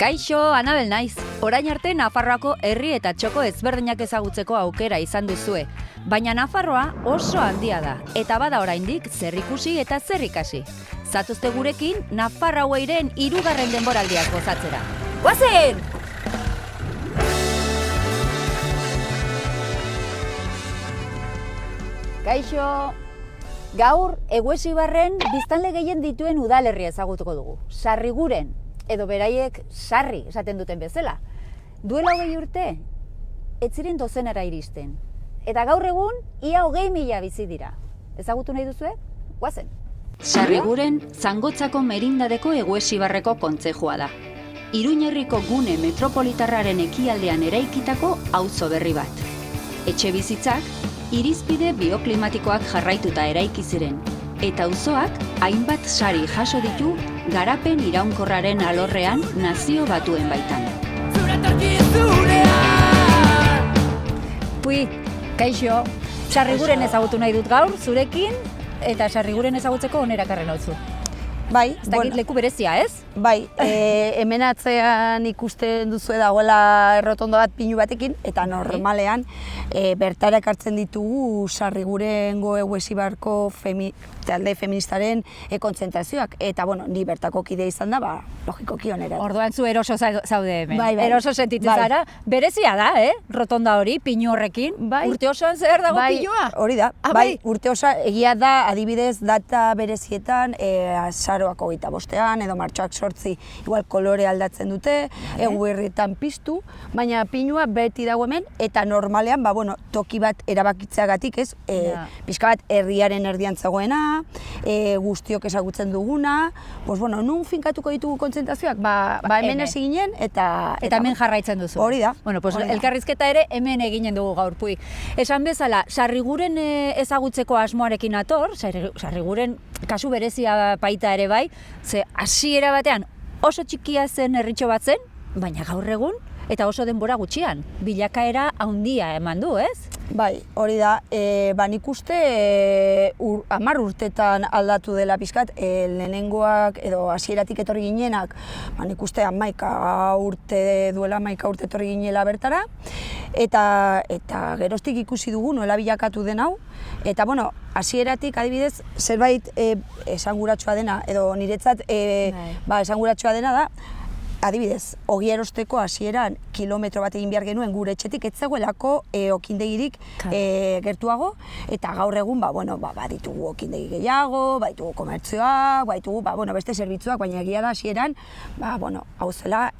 Kaixo, Anabel naiz. Orain arte Nafarroako herri eta txoko ezberdinak ezagutzeko aukera izan duzue. Baina Nafarroa oso handia da, eta bada oraindik zer ikusi eta zer ikasi. Zatozte gurekin Nafarroairen 3. denboraldiak gozatzera. Goazen! Kaixo, gaur Eguesibarren biztanle gehien dituen udalerria ezagutuko dugu. Sarriguren, edo beraiek sarri esaten duten bezala. Duela 20 urte, ez ziren dozenara iristen. Eta gaur egun, ia 20.000 bizi dira. Ezagutu nahi duzue? Goazen! Sarriguren, Zangotzako merindadeko Eguesibarreko kontzejua da. Iruñerriko gune metropolitarraren ekialdean eraikitako auzo berri bat. Etxe bizitzak, irizpide bioklimatikoak jarraituta eraiki ziren, eta auzoak hainbat sari jaso ditu garapen iraunkorraren alorrean nazio batuen baitan. Pui, kaixo, Sarriguren ezagutu nahi dut gaur, zurekin, eta Sarriguren ezagutzeko onera karren hau zu. Bai, ez dakit leku berezia, ez? Bai, hemen atzean ikusten duzu dagoela errotondo bat pinu batekin, eta normalean bertara ekartzen ditugu Sarrigurengo Eguesibarko talde feministaren kontzentrazioak. Eta, ni bertako kide izan da, logikoki onera. Orduan zu eroso zaude hemen. Bai. Eroso sentitzen zara. Berezia da, Rotonda hori, pinu horrekin. Bai. Urte osoan zer dago pinua? Hori da. Bai, urte osoa egia da, adibidez, data berezietan, azaroak 25ean, edo martxoak 8 igual kolore aldatzen dute, Eguberrietan piztu, baina pinua beti dago hemen, eta normalean, toki bat erabakitzeagatik, ez? Pixka bat herriaren erdian zegoena, guztiok ezagutzen duguna, nun finkatuko ditugu kontzentrazioak? Hemen ez ginen, eta hemen jarraitzen duzu. Hori da. Elkarrizketa ere hemen eginen dugu gaur, Pui. Esan bezala, Sarriguren ezagutzeko asmoarekin ator, Sarriguren kasu berezia baita ere bai, ze hasiera batean oso txikia zen herritxo bat zen, baina gaur egun, eta oso denbora gutxian, bilakaera handia eman du, ez? Bai, hori da, nik uste 10 urtetan aldatu dela pixkat, lehenengoak edo hasieratik etorri ginenak, nik uste 11 urte etorri ginela bertara, eta geroztik ikusi dugu nola bilakatu den hau, eta hasieratik adibidez zerbait esanguratsua dena, edo niretzat esanguratsua dena da, adibidez, ogi erosteko hasieran kilometro bat egin behar genuen gure etxetik, ez zegoelako okindegirik gertuago, eta gaur egun baditugu okindegi gehiago, baditugu komertzioak, baditugu beste zerbitzuak, baina egia da hasieran, hau zela,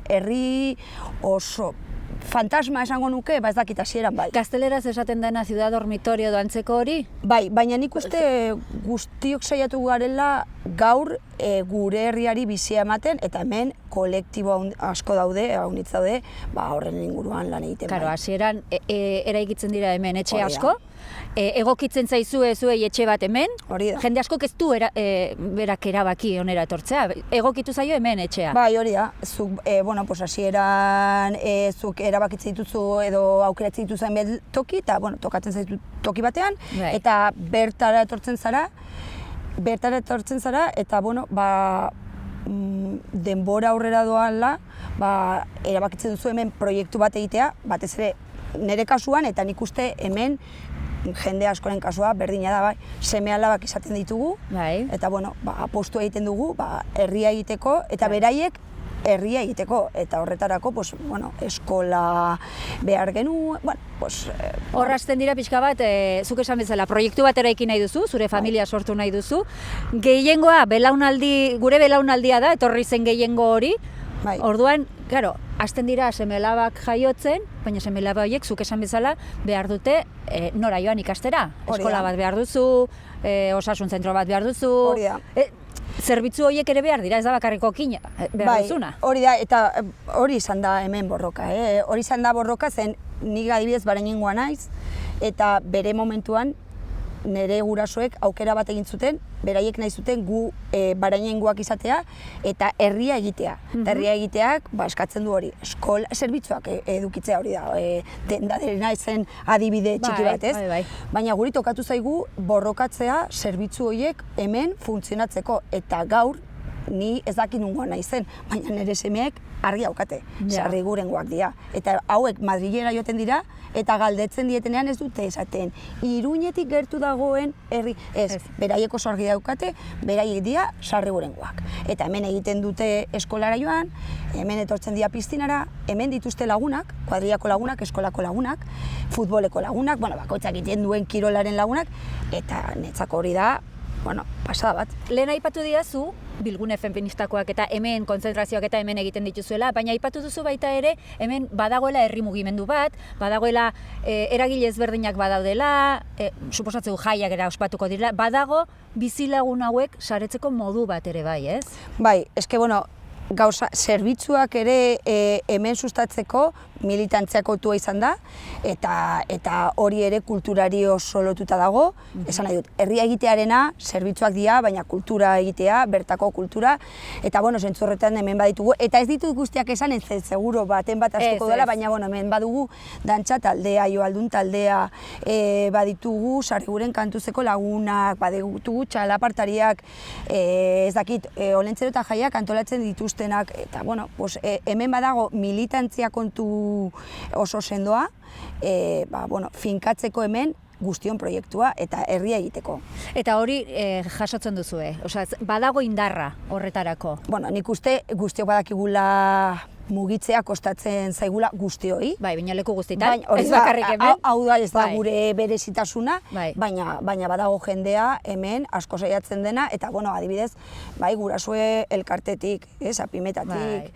herri oso fantasma esango nuke, ez dakit hasieran bai. Gazteleraz esaten dena ciudad dormitorio edo antzeko hori? Bai, baina nik uste guztiok saiatu garela gaur gure herriari bizia ematen, eta hemen kolektibo asko daude, haunitz daude, horren inguruan lan egiten. Karo, hasieran eraikitzen dira hemen etxe asko, egokitzen zaizue zuei etxe bat hemen, jende askok ez du berak erabaki onera etortzea, egokitu zaio hemen etxea. Bai, hori da, zuk, hasieran zuk erabakitzen dituzu edo aukeratzen dituzen toki, eta tokatzen zaitu toki batean, eta bertara etortzen zara, eta denbora aurrera doala, erabakitzen duzu hemen proiektu bat egitea, batez ere nire kasuan, eta nik uste hemen jende askoren kasua berdina da, seme-alabak izaten ditugu, eta apostu egiten dugu herria egiteko, eta beraiek herria egiteko, eta horretarako eskola behar genuen, Horrazten dira pixka bat, zuk esan bezala, proiektu bat eraiki nahi duzu, zure familia sortu nahi duzu, gehiengoa, gure belaunaldia da, etorri zen gehiengo hori, orduan, hasten dira seme-alabak jaiotzen, baina seme-alaba horiek, zuk esan bezala, behar dute nora joan ikastera. Eskola bat behar duzu, osasun zentro bat behar duzu, zerbitzu horiek ere behar dira, ez da bakarriko okina behar duzuna. Hori da, eta hori izan da hemen borroka. Hori izan da borroka zen nik adibidez Barainengoa naiz, eta bere momentuan nire gurasoek aukera bat egin zuten, beraiek nahi zuten gu Barainengoak izatea eta herria egitea. Herria egiteak eskatzen du hori, eskola zerbitzuak edukitzea hori da, dendaderena izen adibide txiki bat, ez? Baina guri tokatu zaigu borrokatzea zerbitzu horiek hemen funtzionatzeko, eta gaur ni ez dakit nungoa nahi zen, baina nire semeek argi daukate, Ja. Sarrigurengoak dira. Eta hauek Madrilera joten dira, eta galdetzen dietenean ez dute esaten, Iruñetik gertu dagoen herri, ez, beraiek oso argi daukate, beraiek dira Sarrigurengoak. Eta hemen egiten dute eskolara joan, hemen etortzen dira piztinara, hemen dituzte lagunak, kuadrillako lagunak, eskolako lagunak, futboleko lagunak, bakoitzak egiten duen kirolaren lagunak, eta netzako hori da, pasada bat. Lehen aipatu didazu, bilgune feministakoak eta hemen kontzentrazioak eta hemen egiten dituzuela, baina aipatu duzu baita ere, hemen badagoela herri mugimendu bat, badagoela eragile ezberdinak badaudela, suposatzeu jaiak era ospatuko dira, badago bizilagun hauek saretzeko modu bat ere bai, ez? Bai, eske gauza, zerbitzuak ere hemen sustatzeko militantziak autua izan da, eta hori ere kulturari oso lotuta dago, esan nahi dut, herria egitearena zerbitzuak dira, baina kultura egitea, bertako kultura, eta zentzu horretan hemen baditugu, eta ez ditut guztiak esan, ez seguro baten bat astuko dela, baina hemen badugu dantza taldea, joaldun taldea, baditugu Sarriguren kantuzeko lagunak, baditugu txalapartariak, ez dakit, olentzero eta jaiak antolatzen dituztenak, eta hemen badago militantzia kontu oso sendoa, finkatzeko hemen guztion proiektua eta herria egiteko. Eta hori jasotzen duzue, badago indarra horretarako? Nik uste guztiok badakigula mugitzea kostatzen zaigula guztioi. Bai, baina leku guztietan, ez bakarrik hemen. Hau da ez da gure berezitasuna, baina badago jendea hemen asko saiatzen dena, eta adibidez, gurasue elkartetik, apimetatik,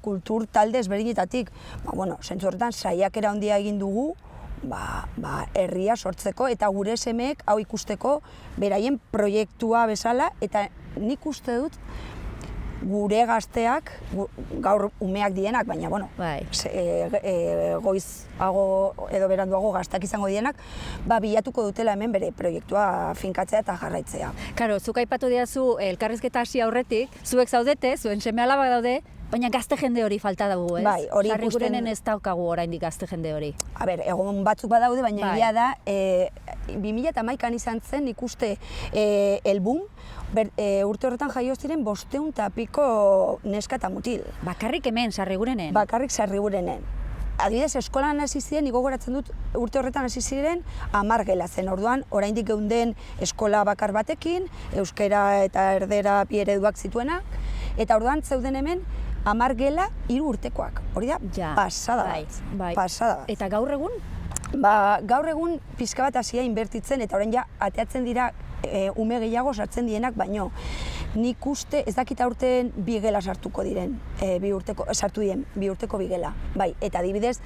kultur talde ezberdinetatik. Zentzu horretan saiakera handia egin dugu, herria sortzeko eta gure semeek hau ikusteko beraien proiektua bezala, eta nik uste dut gure gazteak, gaur umeak dienak, baina goizago edo beranduago gazteak izango dienak, bilatuko dutela hemen bere proiektua finkatzea eta jarraitzea. Karo, zuk aipatu didazu elkarrizketa hasi aurretik, zuek zaudete, zuen seme-alabak daude, baina gazte jende hori falta dugu, ez? Bai, hori ikusten... Sarrigurenen ez daukagu oraindik gazte jende hori. Egon batzuk badaude, baina egia da, 2011an izan zen ikuste elbum, urte horretan jaio ziren 500 eta piko neska eta mutil. Bakarrik hemen, Sarrigurenen? Bakarrik Sarrigurenen. Adibidez, eskolan hasi ziren, niko gogoratzen dut, urte horretan hasi ziren 10 gela zen. Orduan, oraindik geunden eskola bakar batekin, euskera eta erdera bi ereduak zituenak, eta orduan zeuden hemen 10 gela 3 urtekoak. Hori da, pasada bat. Pasada bat. Eta gaur egun? Gaur egun pixka bat hasia inbertitzen, eta orain ateatzen dira ume gehiago sartzen dienak, baino nik uste ez dakit aurten 2 gela sartuko diren, sartu dien, 2 urteko 2 gela. Bai, eta adibidez,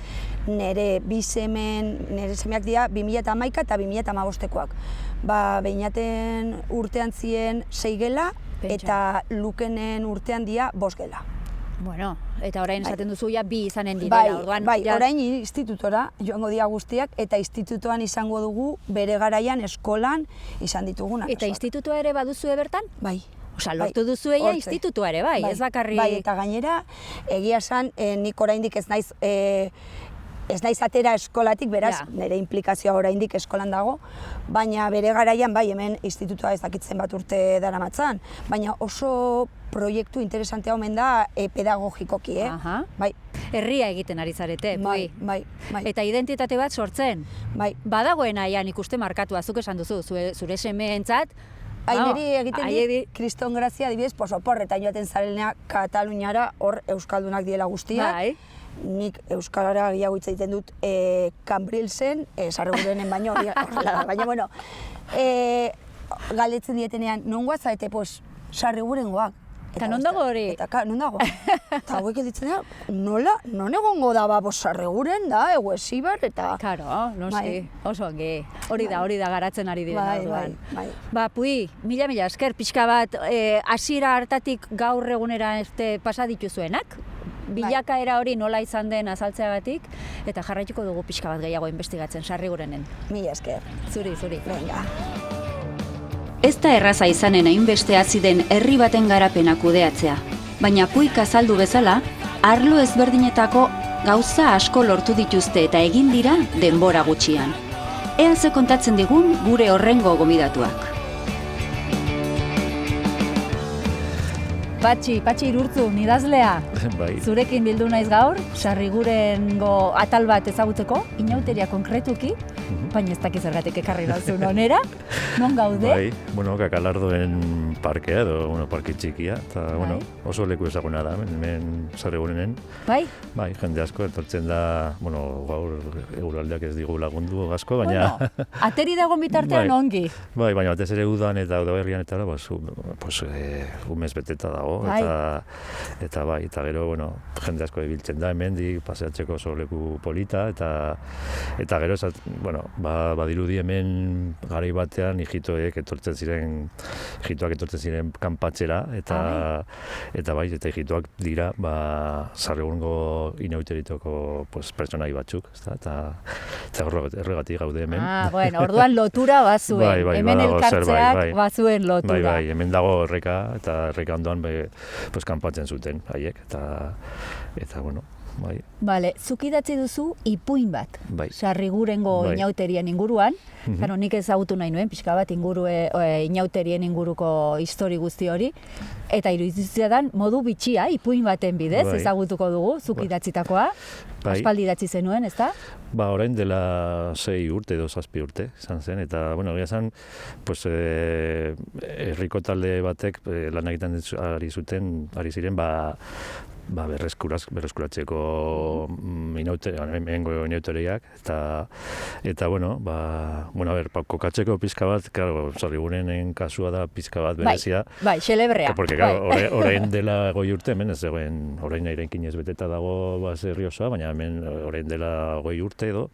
nire semeak dira 2011 eta 2015koak. Beinaten urtean ziren 6 gela, eta Lukenen urtean dira 5 gela. Bueno, eta orain esaten duzu ja 2 izanen direla, orduan. Bai, orain institutora joango dira guztiak, eta institutoan izango dugu bere garaian eskolan izan ditugun arazoak. Eta institutua ere baduzue bertan? Bai. Osa, lortu duzueia institutua ere, bai, ez bakarrik... Bai, eta gainera, egia esan, nik oraindik ez naiz atera eskolatik, beraz, nire implikazioa oraindik eskolan dago, baina bere garaian, bai, hemen institutua ez dakitzen bat urte daramatzan, baina oso proiektu interesantea omen da pedagogikoki, bai. Herria egiten ari zarete, bai. Eta identitate bat sortzen. Bai. Badagoen aian ikuste markatua, zuk esan duzu, zure semeentzat, Niri egiten dit, kriston grazia, adibidez, oporretan joaten zarenea Kataluniara, hor euskaldunak diela guztiak. Bai. Nik euskalara gehiago hitz egiten dut Cambrilesen, Sarrigurenen baino, horrela da, baina, galdetzen dietenean, nongoa zaite, Sarrigurengoak. Eta non dago hori? Eta non dago. Eta hauek ditzen da, non egongo da Sarriguren da, Eguesibar, eta... Karo, noski, oso ongi. Hori da garatzen ari direna orduan. Bai. Pui, mila esker, pixka bat, hasiera hartatik gaur egunera pasa dituzuenak, bilakaera hori nola izan den azaltzeagatik, eta jarraituko dugu pixka bat gehiago investigatzen Sarrigurenen. Mila esker. Zuri. Venga. Ez da erraza izanen hainbeste hazi den herri baten garapena kudeatzea, baina Puik azaldu bezala, arlo ezberdinetako gauza asko lortu dituzte eta egin dira denbora gutxian. Ea ze kontatzen digun gure horrengo gomidatuak. Patxi Irurtzu, idazlea. Bai. Zurekin bildu naiz gaur, Sarrigurengo atal bat ezagutzeko, inauteria konkretuki, baina ez dakiz zergatik ekarri nauzun onera. Non gaude? Bai, bueno, Kakalardoen parkea edo, parke txikia, eta, oso leku ezaguna da, hemen Sarrigurenen. Bai? Bai, jende asko etortzen da, gaur eguraldiak ez digu lagundu asko, baina... Ateri dagoen bitartean ongi. Bai, baina batez ere udan eta udaberrian eta umez beteta dago, eta bai, eta gero, jende asko ibiltzen da hemendik, paseatzeko oso leku polita, eta gero, badirudi hemen garai batean ijitoak etortzen ziren kanpatzera, eta bai, eta ijitoak dira, Sarrigurrengo inauteritoko pertsonai batzuk, eta horregatik gaude hemen. Orduan lotura bazuen, hemen elkartzeak bazuen lotura. Bai, hemen dago erreka, eta erreka ondoan kanpatzen zuten, haiek, eta bai. Bale, zuk idatzi duzu ipuin bat, bai. Sarrigurengo inauterien inguruan, nik ezagutu nahi nuen, pixka bat inauterien inguruko histori guzti hori, eta iruditzen modu bitxia, ipuin baten bidez, ezagutuko dugu, zuk idatzitakoa, aspaldi idatzi zenuen, ezta? Orain dela 6 urte edo 7 urte izan zen, eta, egia zen, herriko talde batek lan egiten ari ziren, berreskuratzeko inauteriak, eta kokatzeko pizka bat, Sarrigurenen kasua da pizka bat berezia. Bai, xelebrea. Porque, orain dela 20 urte, hemen ez zegoen, orain airekin ez beteta dago herri osoa, baina hemen orain dela 20 urte edo,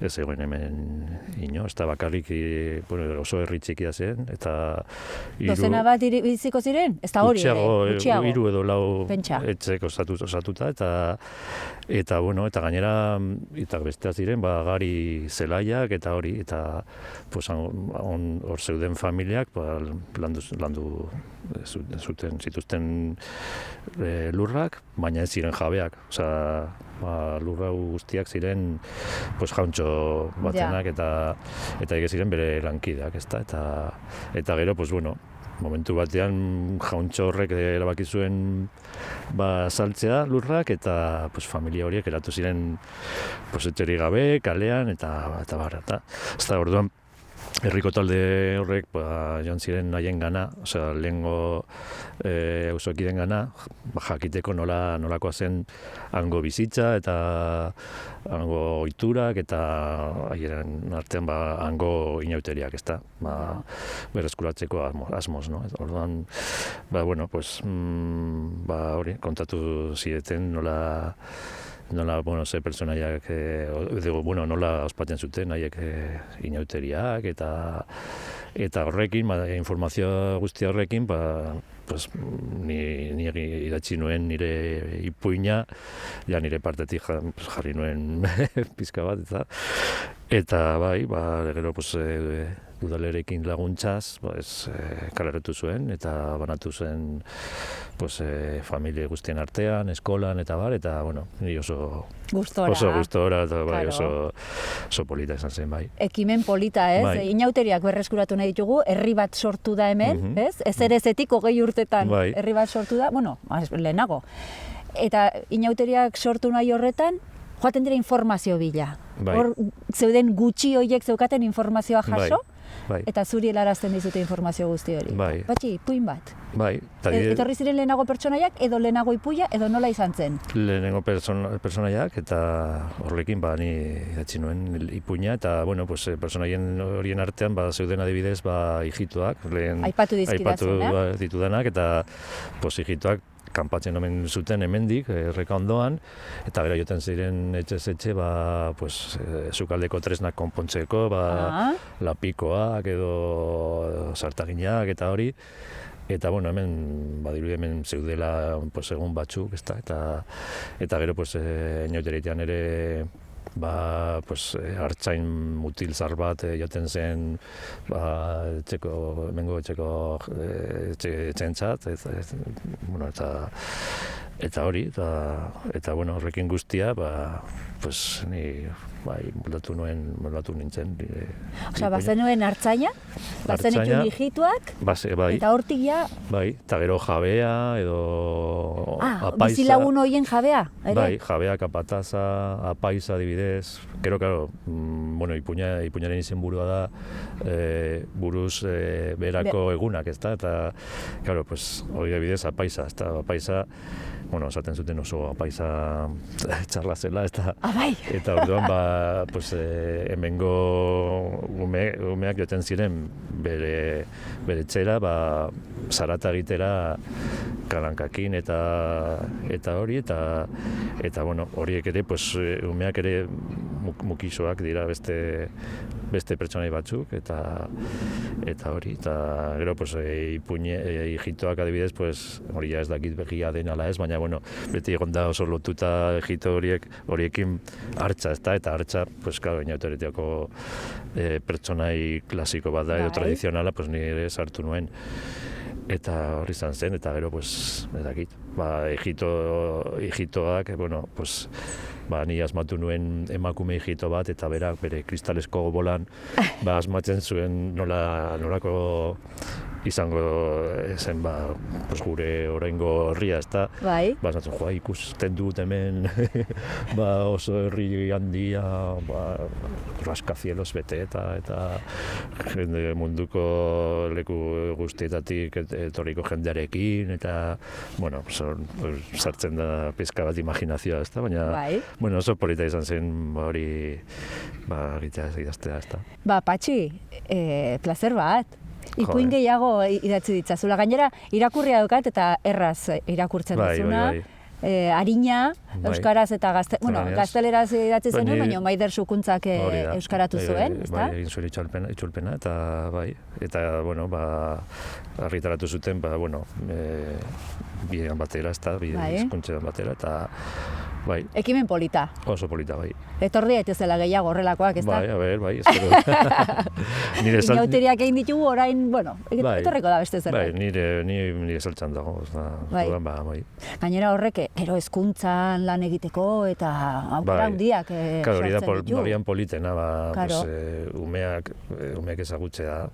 ez zegoen hemen ez da bakarrik oso herri txikia zen, eta... Dozena bat biziko ziren? Ez da hori ere, gutxiago. 3 edo 4 Pentsa. etxek osatuta, eta gainera, eta bestea ziren, gari zelaiak, eta hori, eta hor zeuden familiak landu zituzten lurrak, baina ez ziren jabeak. Lurra guztiak ziren jauntxo batzenak, eta ege ziren bere lankideak, eta gero, momentu batean jauntxo horrek erabaki zuen saltzea lurrak, eta familia horiek eratu ziren etxerik gabe, kalean, eta orduan herriko talde horrek joan ziren haien gana, lehengo auzokideen gana, jakiteko nolakoa zen hango bizitza eta hango ohiturak eta haien artean hango inauteriak, ezta, berreskuratzeko asmoz, no? Orduan, hori, kontatu zieten nola ze pertsonaiak, nola ospatzen zuten haiek inauteriak, eta horrekin, informazio guzti horrekin, ni idatzi nuen nire ipuina, nire partetik jarri nuen pizka bat, eta bai, gero udalerekin laguntzaz, kaleratu zuen, eta banatu zen familia guztien artean, eskolan, eta niri oso gustora, eta oso polita izan zen, bai. Ekimen polita, ez? Inauteriak berreskuratu nahi ditugu, herri bat sortu da hemen, ez? Ezerezetik 20 urtetan herri bat sortu da, lehenago. Eta inauteriak sortu nahi horretan, joaten dira informazio bila. Hor zeuden gutxi horiek zeukaten informazioa jaso, eta zuri helarazten dizute informazio guzti hori. Patxi, ipuin bat. Etorri ziren lehenago pertsonaiak, edo lehenago ipuia, edo nola izan zen? Lehenengo pertsonaiak, eta horrekin ni idatzi nuen ipuina, eta pertsonaien horien artean zeuden adibidez ijitoak, aipatu ditudanak, eta ijitoak kanpatzen omen zuten hemendik, erreka ondoan, eta bera joten ziren etxez-etxe, sukaldeko tresnak konpontzeko, lapikoak edo sartaginak eta hori, eta hemen zeudela egun batzuk, eta gero inauteritean ere hartzain mutil zar bat joten zen hemengo etxeko etxeentzat, eta hori, eta horrekin guztia, ni bai, moldatu nintzen. Osea, bazenuen hartzaina, bazenituen hijituak, bai, eta hortik ja... Bai, eta gero jabea, edo apaisa. Bizilagun horien jabea, ere? Bai, jabea, kapataza, apaisa adibidez. Gero, bueno, ipuñaren izenburua da buruz berako egunak, ezta? Eta, claro, pues, hori adibidez, apaisa, ezta? Apaisa, bueno, esaten zuten oso apaisa txarla zela, eta orduan, pues, hemengo umeak joten ziren bere etxera, zarata egitera kalankakin eta hori, eta bueno, horiek ere, pues, umeak ere mukisoak dira beste pertsonai batzuk, eta hori, eta gero, pues, hijitoak adibidez, pues, hori ja ez dakit begia den ala ez, baina, bueno, beti egon da oso lotuta hijito horiekin hartza, eta hartza, pues, claro, Oñaute-Oretiako pertsonai klasiko bat da, edo tradizionala, pues, nire sartu nuen. Eta hori izan zen, eta gero, pues, ez dakit, hijitoak, bueno, pues, ni asmatu nuen emakume hijito bat, eta berak bere kristalesko bolan asmatzen zuen nolako izango zen, pues, gure oraingo herria, ezta? Bai. Asmatzen, ikusten dut hemen oso herri handia, rascacielos bete, eta jende munduko leku guztietatik etorriko jendearekin, eta, bueno, sartzen da pizka bat imaginazioa, ezta? Baina, bueno, oso polita izan zen hori egitea idaztea, ezta? Patxi, plazer bat. Ipuin gehiago idatzi ditzazula. Gainera, irakurria daukat eta erraz irakurtzen duzuna. Arina, euskaraz eta gazteleraz idatzi zenuen, baina Maider Sukuntzak euskaratu zuen, ezta? Bai, egin zuen itzulpena, eta bai, eta, bueno, argitaratu zuten, bueno, bidean batera, ezta, hizkuntzean batera, eta bai. Ekimen polita. Oso polita, bai. Etorri daitezela gehiago horrelakoak, ezta? Bai, espero. Inauteriak egin ditugu orain, bueno, etorriko da beste zerbait. Bai, nire saltzan dago, bai. Gainera horrek, gero hezkuntzan lan egiteko eta aukera handiak sortzen ditu. Horian politena, umeak ezagutzea,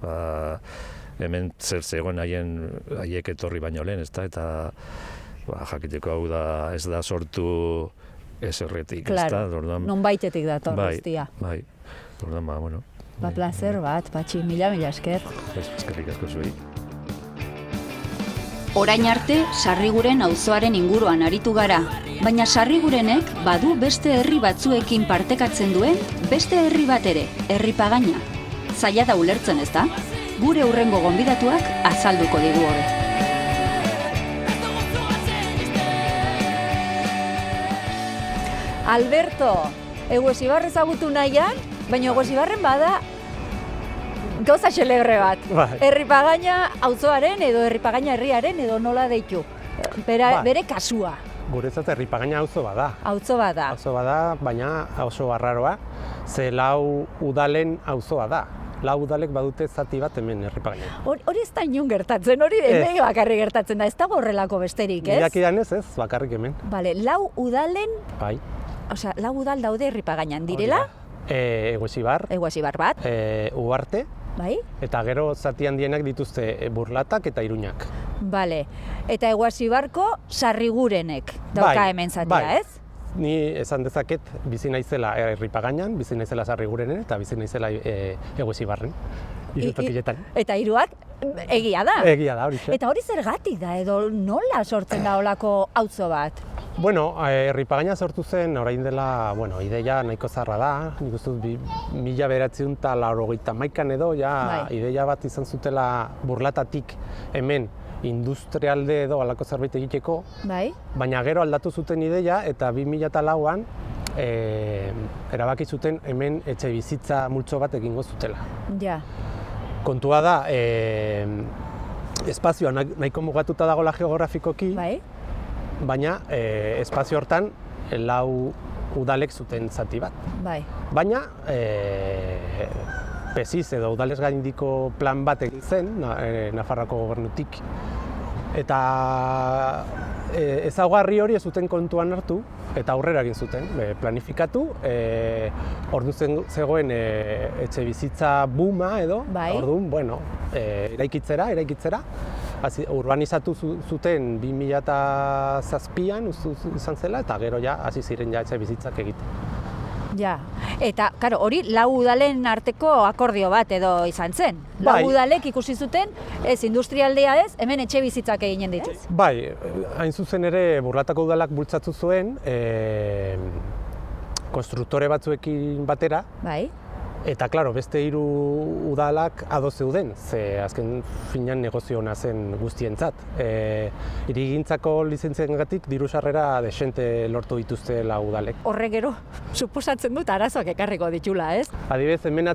hemen zer zegoen haiek etorri baino lehen, ezta, eta jakiteko hau da, ez da sortu eserretik, ezta, orduan. Nonbaitetik dator guztia. Bai, orduan, bueno. Plazer bat, Patxi, mila esker. Eskerrik asko zuei. Orain arte, Sarriguren auzoaren inguruan aritu gara, baina Sarrigurenek badu beste herri batzuekin partekatzen duen beste herri bat ere, Erripagaina. Zaila da ulertzen, ezta? Gure hurrengo gonbidatuak azalduko digu hobe. Alberto, Eguesibarre ezagutu nahian, baina Eguesibarren bada gauza xelegre bat. Erripagaina auzoaren edo Erripagaina herriaren edo nola deitu. Bere kasua. Guretzat Erripagaina auzo bada. Auzo bada. Auzo bada, baina oso arraroa, ze 4 udalen auzoa da. 4 udalek badute zati bat hemen Erripagaina. Hori ez da inon gertatzen, hori hemen bakarrik gertatzen da, ez dago horrelako besterik, ez? Nidakidan ez, bakarrik hemen. Bale, 4 udalen... Bai. Osea, 4 udal daude Erripagainan, direla? Eguesibar bat. Ugarte. Bai. Eta gero zati handienak dituzte Burlatak eta Iruñak. Bale. Eta Eguesibarko Sarrigurenek dauka hemen zatia, ez? Ni esan dezaket bizi naizela Erripagainan, bizi naizela Sarrigurenen eta bizi naizela Eguesibarren. Tokiletan. Eta hiruak egia da. Egia da, horixe. Eta hori zergatik da edo nola sortzen da holako auzo bat? Bueno, Erripagaina sortu zen orain dela, ideia nahiko zaharra da. Nik uste dut 1991 edo ideia bat izan zutela Burlatatik hemen industrialde edo halako zerbait egiteko. Bai. Baina gero aldatu zuten ideia eta 2004an erabaki zuten hemen etxe bizitza multzo bat egingo zutela. Ja. Kontua da, espazioa nahiko mugatuta dagoela geografikoki, baina espazio hortan 4 udalek zuten zati bat. Bai. Baina, PESIZ edo udalez gaindiko plan bat egin zen, Nafarroako gobernutik, Eta ezaugarri hori ez zuten kontuan hartu, eta aurrera egin zuten, planifikatu, orduan zegoen etxe bizitza booma edo, orduan, bueno, eraikitzera, urbanizatu zuten 2007an izan zela, eta gero ja hasi ziren ja etxe bizitzak egiten. Ja, eta, karo, hori lau udalen arteko akordio bat edo izan zen. Lau udalek ikusi zuten, ez industrialdea ez, hemen etxe bizitzak eginen dituz. Bai, hain zuzen ere Burlatako udalak bultzatu zuen, konstruktore batzuekin batera. Bai. Eta, klaro, beste 3 udalak ados zeuden, ze azken finean negozio ona zen guztientzat. Hirigintzako lizentziengatik diru sarrera desente lortu dituzte lau udalek. Horre gero, suposatzen dut arazoak ekarriko ditula, ez? Adibidez, hemen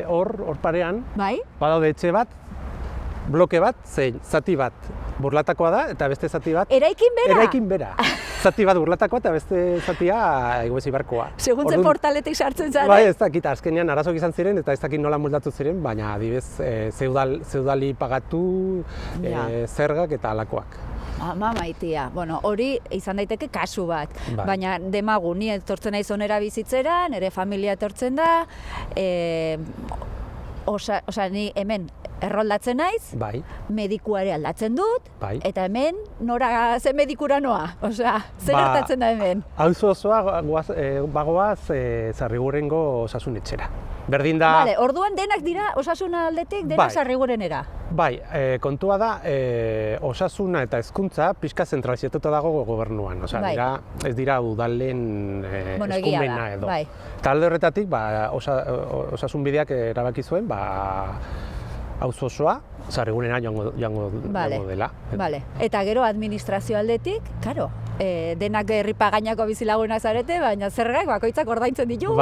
hor parean, badaude etxe bat, bloke bat, zein zati bat Burlatakoa da, eta beste zati bat... Eraikin bera? Eraikin bera. Zati bat Burlatakoa eta beste zatia Eguesibarkoa. Seguntzen portaletik sartzen zara? Bai, ez dakit, azkenean arazok izan ziren eta ez dakit nola moldatu ziren, baina adibidez zeudali pagatu, zergak eta alakoak. Ama maitia, bueno, hori izan daiteke kasu bat, baina demagu, ni etortzen naiz onera bizitzera, nire familia etortzen da, ni hemen erroldatzen naiz, medikuare aldatzen dut, eta hemen ze medikura noa, zer gertatzen da hemen? Auzo osoa bagoaz Sarrigurengo osasun etxera. Berdin da... Bale, orduan denak dira osasun aldetik, denak Sarrigurenera. Bai, kontua da, osasuna eta hezkuntza pixka zentralizatuta dago gobernuan. Ez dira udalen eskumena edo. Eta alde horretatik, osasun bideak erabaki zuen, auzo osoa, Sarrigunera joango dela. Eta gero administrazio aldetik, karo, denak herripagainako bizilagunak zarete, baina zergak bakoitzak ordaintzen ditu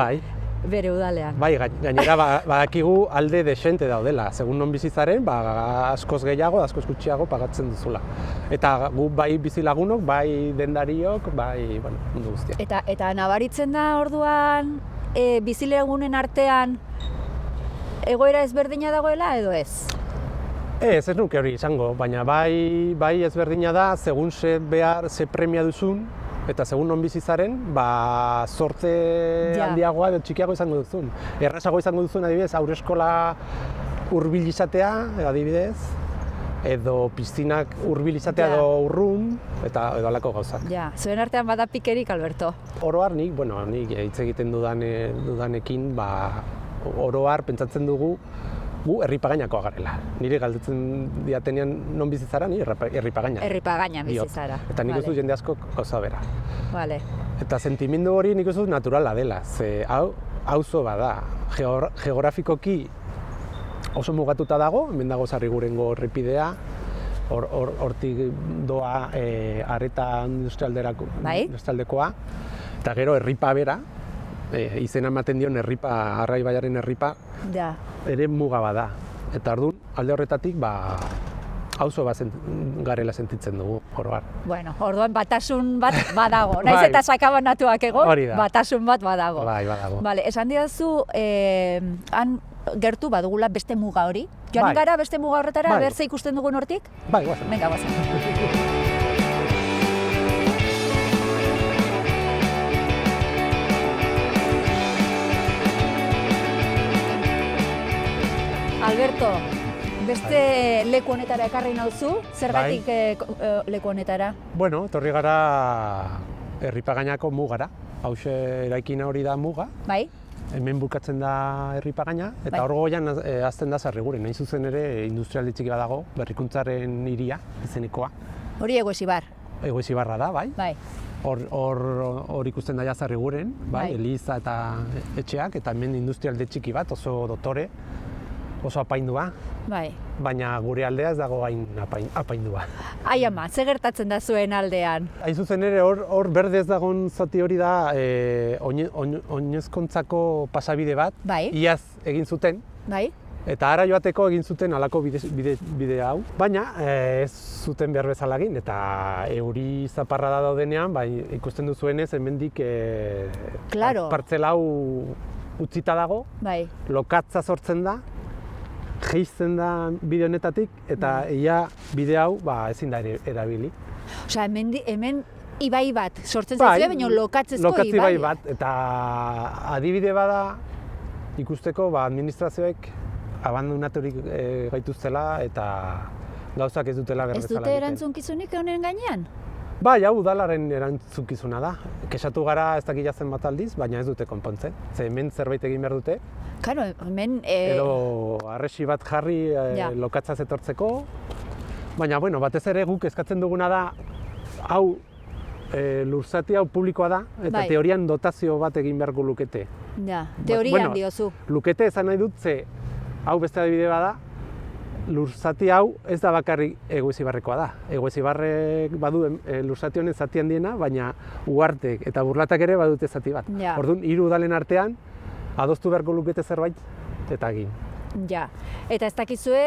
bere udalean. Bai, gainera badakigu alde desente daudela. Segun non bizitzaren, askoz gehiago, askoz gutxiago pagatzen duzula. Eta gu bai bizilagunok, bai dendariok, bai mundu guztia. Eta nabaritzen da orduan bizilagunen artean egoera ezberdina dagoela edo ez? Ez nuke hori izango, baina bai ezberdina da, segun ze premia duzun, eta segun non bizitzaren, zorte handiagoa edo txikiago izango duzun. Errazago izango duzun, adibidez, haurreskola hurbil izatea, adibidez, edo piztinak hurbil izatea edo urrun, eta edo halako gauzak. Zuen artean bada pikerik, Alberto? Oro har nik hitz egiten dudanekin, oro har pentsatzen dugu gu herripagainakoa garela. Nire galdetzen diatenean non bizitzara, ni herripagaina. Herripagaina bizitzara. Eta nik uste jende asko gauza bera. Vale. Eta sentimendu hori nik uste naturala dela, ze auzo bada. Geografikoki oso mugatuta dago, hemen dago Sarrigurengo errepidea, hortik doa Areta industrialdekoa, eta gero herripa bera, izena ematen dion Arraibaiaren herripa, ere muga bada. Eta orduan, alde horretatik, auzo bat garela sentitzen dugu, oroar. Bueno, orduan batasun bat badago, naiz eta sakabanatuak egon, batasun bat badago. Bai, badago. Esan didazu, han gertu badugula beste muga hori? Joan gara beste muga horretara, berze ikusten dugun hortik? Bai, guazen. Venga, guazen. Alberto, beste leku honetara ekarri nauzu, zergatik leku honetara? Bueno, etorri gara herripagainako mugara. Hauxe eraikina hori da muga. Bai. Hemen bukatzen da herripagaina, eta hor goian hazten da Sarriguren. Nahin zuzen ere industrialde txiki badago, berrikuntzaren hiria izenekoa. Hori Eguesibar. Eguesibarra da, bai. Bai. Hor ikusten daia Sarriguren, Eliza eta etxeak, eta hemen industrialde txiki bat, oso dotore, oso apaindua, baina gure aldea ez dago hain apaindua. Ai ama, ze gertatzen da zuen aldean? Hain zuzen ere, hor berdez dagoen zati hori da oinezkontzako pasabide bat, iaz egin zuten, eta ara joateko egin zuten halako bide hau, baina ez zuten behar bezala egin, eta euri zaparra da daudenean, ikusten duzuenez, hemendik partzela hau utzita dago, lokatza sortzen da, jeizten da bide honetatik, eta ia bide hau ezin da erabili. Osea, hemen ibai bat sortzen Bai, zaizue, baina lokatzezko lokatze ibai. bat, eta adibide bada ikusteko administrazioek abandonaturik gaituztela eta gauzak ez dutela Ez berbezala dute erantzukizunik honen gainean? Bai, hau udalaren erantzukizuna da. Kexatu gara ez dakila zenbat aldiz, baina ez dute konpontzen. Ze hemen zerbait egin behar dute, Claro, hemen... edo arresi bat jarri lokatzaz etortzeko. Baina, bueno, batez ere guk eskatzen duguna da, hau lurzati hau publikoa da, eta Bai. teorian dotazio bat egin beharko lukete. Ja, teorian bueno, diozu. Lukete esan nahi dut, ze hau beste adibide bada, lurzati hau ez da bakarrik Egoizibarrekoa da. Egoizibarrek badu lurzati honen zati handiena, baina Uhartek eta Burlatak ere badute zati bat. Ja. Orduan, 3 udalen artean, adostu beharko lukete zerbait, eta egin. Ja, eta ez dakizue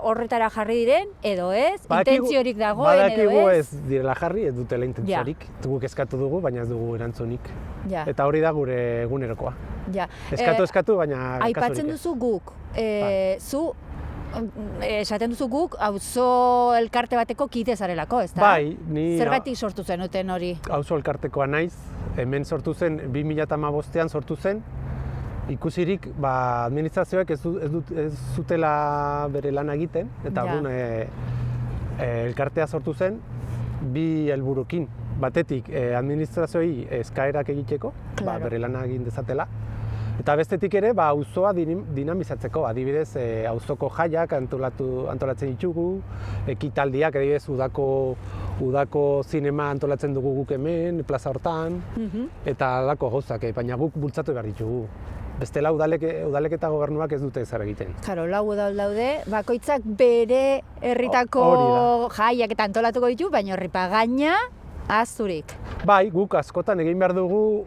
horretara jarri diren, edo ez, intentziorik dagoen, edo Badakigu ez. ez direla jarri, ez dutela intentziorik. Guk eskatu dugu, baina ez dugu erantzunik. Ja, Eta hori da gure egunerokoa. ja. Eskatu, baina Aipatzen kasurik ez. duzu guk, zu, esaten duzu guk, auzo elkarte bateko kide zarelako, ezta? Bai, ni Zergatik sortu zenuten hori? auzo elkartekoa naiz, hemen sortu zen, 2015an sortu zen, ikusirik administrazioak ez zutela bere lana egiten, eta Ja. orduan elkartea sortu zen, 2 helburukin. Batetik administrazioei eskaerak egiteko, Claro. bere lana egin dezatela, eta bestetik ere auzoa dinamizatzeko, adibidez auzoko jaiak antolatzen ditugu, ekitaldiak, adibidez udako zinema antolatzen dugu guk hemen, plaza hortan, eta halako gauzak, baina guk bultzatu behar ditugu. Bestela udalek eta gobernuak ez dute ezer egiten. Claro, lau udal daude, bakoitzak bere herritako Hori jaiak eta antolatuko ditu, baina horripagaina ahazturik. Bai, guk askotan egin behar dugu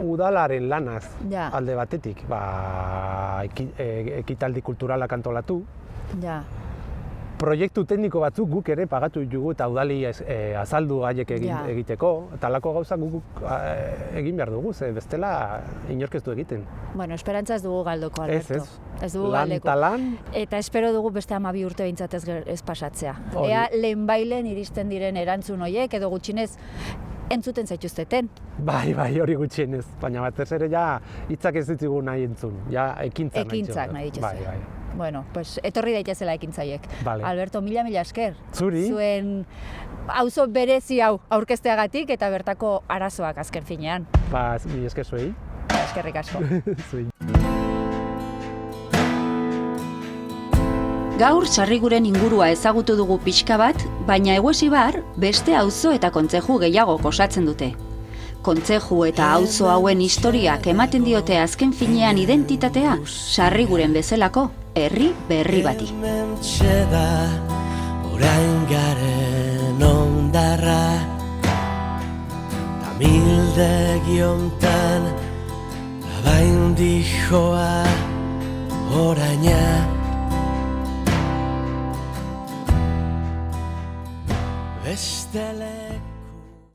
udalaren lanaz Ja. alde batetik, ekitaldi kulturalak antolatu. Ja. Proiektu tekniko batzuk guk ere pagatu ditugu eta udali azaldu gaiek Ja. egiteko, eta halako gauzak guk egin behar dugu, ze bestela inork ez du egiten. Bueno, esperantza ez dugu galdoko, Alberto. Ez dugu Lan galdeko. eta lan, Eta espero dugu beste 12 urte behintzat ez pasatzea. Hori. Ea lehenbailen iristen diren erantzun horiek, edo gutxinez entzuten zaituzteten. bai, hori gutxienez, baina batez ere ja hitzak ez ditugu nahi entzun, ja ekintzak Nahi dituzue. Bai. Bueno, pues etorri daitezela ekintzaiek. Vale. Alberto, mila esker. Zuri. Zuen auzo berezi hau aurkezteagatik eta bertako arazoak azken finean. Mila esker zuei. Eskerrik asko. Zuei. Gaur Sarriguren ingurua ezagutu dugu pixka bat, baina Egoizibar beste auzo eta kontzeju gehiago osatzen dute. Kontzeju eta auzo hauen historiak ematen diote azken finean identitatea Sarriguren bezalako herri berri bati. Hementxe da orain garen ondarra, tamildegi hontan labain dijoa oraina. Bestelek